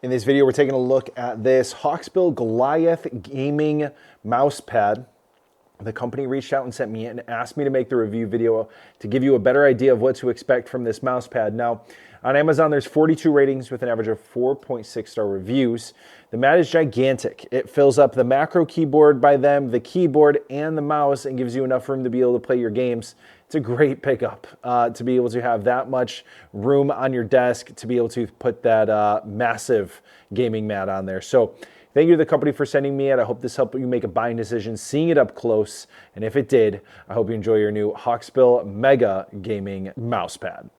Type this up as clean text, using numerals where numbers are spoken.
In this video, we're taking a look at this Hawksbill Goliath gaming mouse pad. The company reached out and sent me and asked me to make the review video to give you a better idea of what to expect from this mouse pad. Now, on Amazon, there's 42 ratings with an average of 4.6 star reviews. The mat is gigantic. It fills up the macro keyboard by them, the keyboard, and the mouse, and gives you enough room to be able to play your games. It's a great pickup to be able to have that much room on your desk to be able to put that massive gaming mat on there. So thank you to the company for sending me it. I hope this helped you make a buying decision, seeing it up close. And if it did, I hope you enjoy your new Hawksbill Mega Gaming Mousepad.